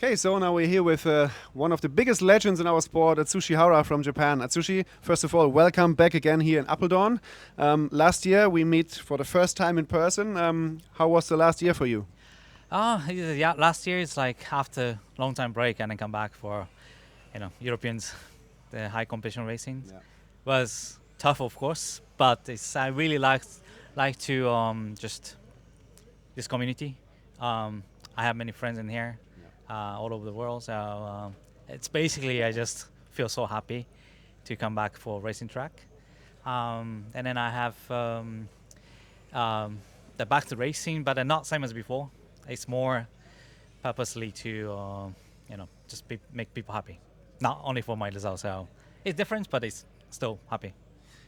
Okay, so now we're here with one of the biggest legends in our sport, Atsushi Hara from Japan. Atsushi, first of all, welcome back again here in Apeldoorn. Last year we meet for the first time in person. How was the last year for you? Yeah, last year it's like after long time break and then come back for, Europeans, the high competition racing Yeah. was tough, of course, but I really like to just this community. I have many friends in here, all over the world, so it's basically I just feel so happy to come back for racing track, and then I have um, the back to racing, but not same as before. It's more purposely to just make people happy, not only for my results. So it's different, but it's still happy.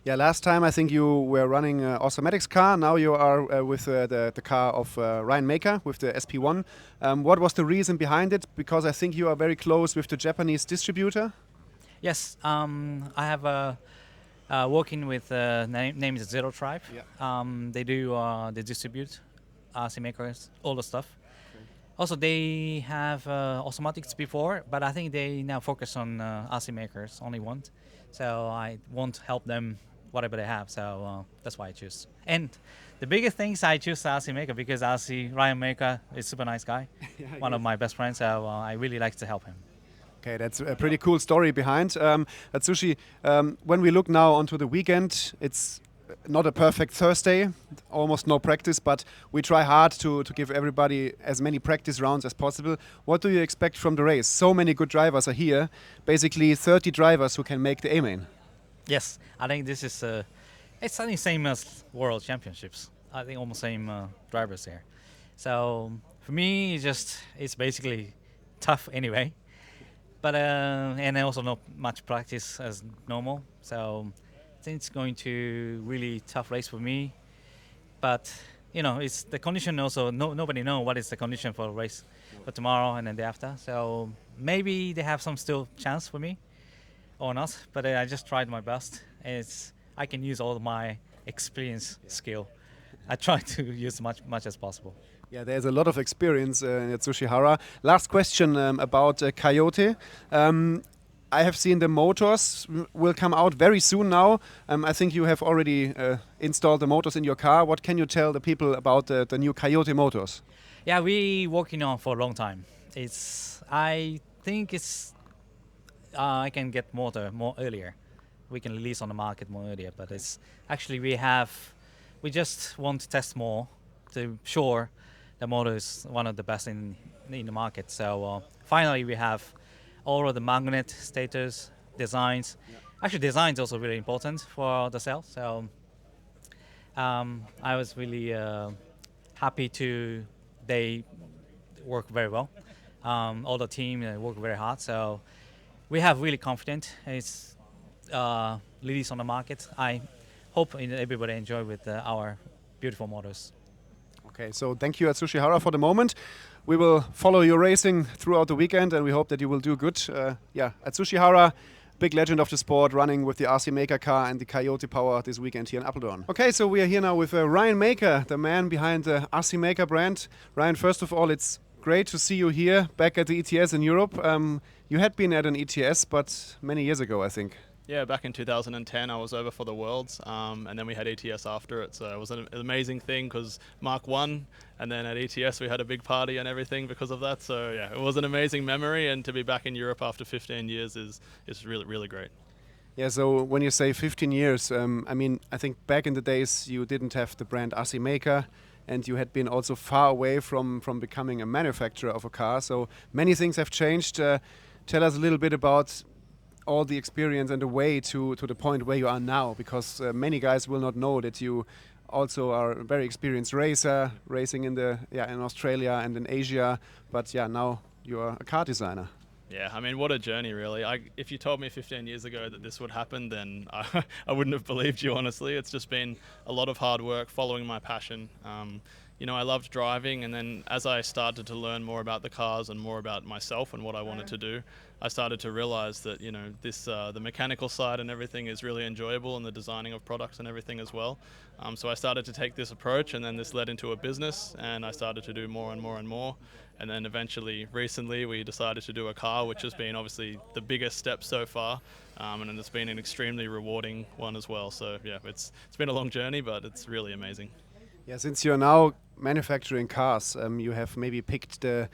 Yeah, last time I think you were running Automatics car. Now you are with the car of Ryan Maker with the SP1. What was the reason behind it? Because I think you are very close with the Japanese distributor. Yes, I have working with name is Zero Tribe. Yeah. They distribute RC makers, all the stuff. Also, they have automatics before, but I think they now focus on RC makers, only one. So I want to help them whatever they have. So that's why I choose. And the biggest things I choose RC maker because RC Ryan Maker is super nice guy, one of my best friends. So I really like to help him. Okay, that's a pretty cool story behind. Atsushi, when we look now onto the weekend, it's not a perfect Thursday, almost no practice, but we try hard to give everybody as many practice rounds as possible. What do you expect from the race? So many good drivers are here, basically 30 drivers who can make the A-main. Yes, I think this is it's the same as World Championships. I think almost same drivers here. So for me, it's basically tough anyway. But and I also not much practice as normal. So I think it's going to really tough race for me. But it's the condition also. Nobody know what is the condition for a race for tomorrow and then the after. So maybe they have some still chance for me or not. But I just tried my best. I can use all my experience skill. I try to use much as possible. Yeah, there's a lot of experience in Atsushi Hara. Last question about Coyote. I have seen the motors will come out very soon now. I think you have already installed the motors in your car. What can you tell the people about the new Coyote motors? Yeah, we working on for a long time. I think I can get motor more earlier. We can release on the market more earlier, but it's actually we just want to test more to sure the motor is one of the best in the market. So finally we have all of the magnet status designs. Yeah. Actually, design is also really important for the cell. So I was really happy they work very well. All the team work very hard. So we have really confident it's release on the market. I hope everybody enjoy with our beautiful motors. Okay, so thank you, Atsushi Hara, for the moment. We will follow your racing throughout the weekend, and we hope that you will do good. Atsushi Hara, big legend of the sport, running with the RC Maker car and the Coyote Power this weekend here in Apeldoorn. Okay, so we are here now with Ryan Maker, the man behind the RC Maker brand. Ryan, first of all, it's great to see you here back at the ETS in Europe. You had been at an ETS, but many years ago, I think. Yeah, back in 2010 I was over for the Worlds, and then we had ETS after it, so it was an amazing thing because Mark won, and then at ETS we had a big party and everything because of that, so yeah, it was an amazing memory, and to be back in Europe after 15 years is really, really great. Yeah, so when you say 15 years, I think back in the days you didn't have the brand RC Maker, and you had been also far away from becoming a manufacturer of a car, so many things have changed. Tell us a little bit about all the experience and the way to the point where you are now, because many guys will not know that you also are a very experienced racer, racing in Australia and in Asia, but now you are a car designer. Yeah, I mean, what a journey, really. If you told me 15 years ago that this would happen, then I wouldn't have believed you, honestly. It's just been a lot of hard work, following my passion. I loved driving, and then as I started to learn more about the cars and more about myself and what I wanted to do, I started to realize that this the mechanical side and everything is really enjoyable, and the designing of products and everything as well. So I started to take this approach, and then this led into a business, and I started to do more and more and more. And then eventually, recently, we decided to do a car, which has been obviously the biggest step so far, and it's been an extremely rewarding one as well. So yeah, it's been a long journey, but it's really amazing. Yeah, since you're now manufacturing cars, you have maybe picked the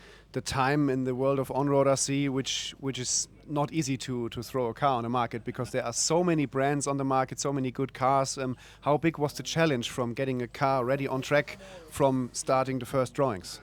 time in the world of on-road RC, which is not easy to throw a car on the market, because there are so many brands on the market, so many good cars. How big was the challenge from getting a car ready on track from starting the first drawings?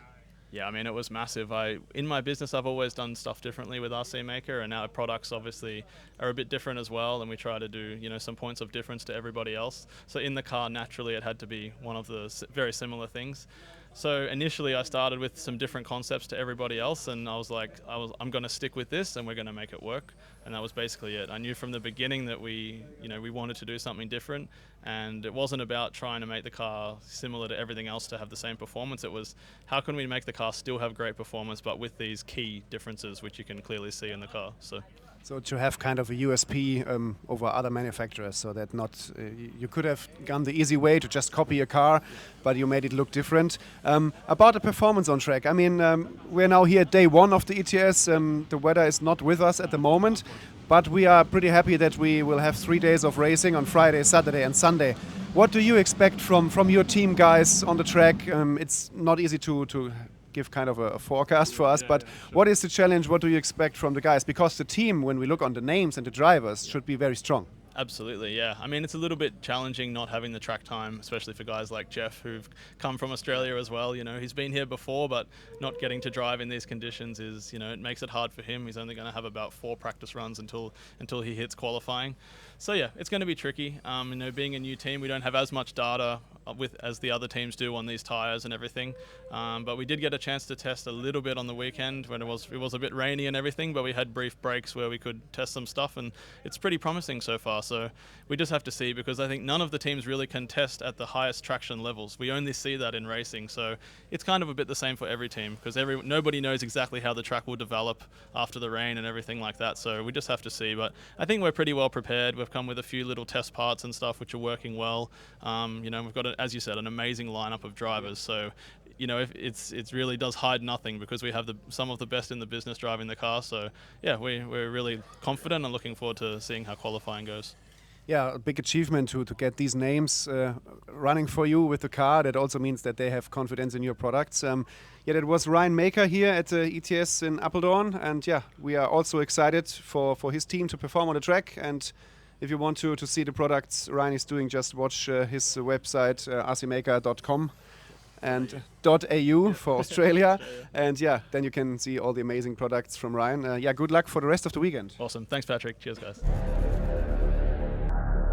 Yeah, I mean, it was massive. In my business, I've always done stuff differently with RC Maker, and our products obviously are a bit different as well, and we try to do, some points of difference to everybody else. So in the car, naturally, it had to be one of the very similar things. So initially, I started with some different concepts to everybody else, and I was like, I'm going to stick with this, and we're going to make it work. And that was basically it. I knew from the beginning that we wanted to do something different, and it wasn't about trying to make the car similar to everything else to have the same performance. It was, how can we make the car still have great performance, but with these key differences, which you can clearly see in the car. So to have kind of a USP over other manufacturers, so that not you could have gone the easy way to just copy a car, but you made it look different. About the performance on track, I mean, we're now here at day one of the ETS. The weather is not with us at the moment, but we are pretty happy that we will have 3 days of racing on Friday, Saturday and Sunday. What do you expect from your team guys on the track? It's not easy to give kind of a forecast for us, but sure. What is the challenge? What do you expect from the guys? Because the team, when we look on the names and the drivers, should be very strong. Absolutely, yeah. I mean, it's a little bit challenging not having the track time, especially for guys like Jeff, who've come from Australia as well. He's been here before, but not getting to drive in these conditions is, it makes it hard for him. He's only going to have about 4 practice runs until he hits qualifying. So yeah, it's going to be tricky. Being a new team, we don't have as much data as the other teams do on these tires and everything. But we did get a chance to test a little bit on the weekend when it was a bit rainy and everything, but we had brief breaks where we could test some stuff, and it's pretty promising so far. So we just have to see, because I think none of the teams really can test at the highest traction levels. We only see that in racing. So it's kind of a bit the same for every team, because nobody knows exactly how the track will develop after the rain and everything like that. So we just have to see. But I think we're pretty well prepared. We've come with a few little test parts and stuff which are working well. We've got, as you said, an amazing lineup of drivers. So it really does hide nothing, because we have some of the best in the business driving the car. So yeah, we're really confident and looking forward to seeing how qualifying goes. Yeah, a big achievement to get these names running for you with the car. That also means that they have confidence in your products. That was Ryan Maker here at the ETS in Apeldoorn, and yeah, we are also excited for his team to perform on the track. And if you want to see the products Ryan is doing, just watch his website, rcmaker.com and .au for Australia. And yeah, then you can see all the amazing products from Ryan. Good luck for the rest of the weekend. Awesome. Thanks, Patrick. Cheers, guys.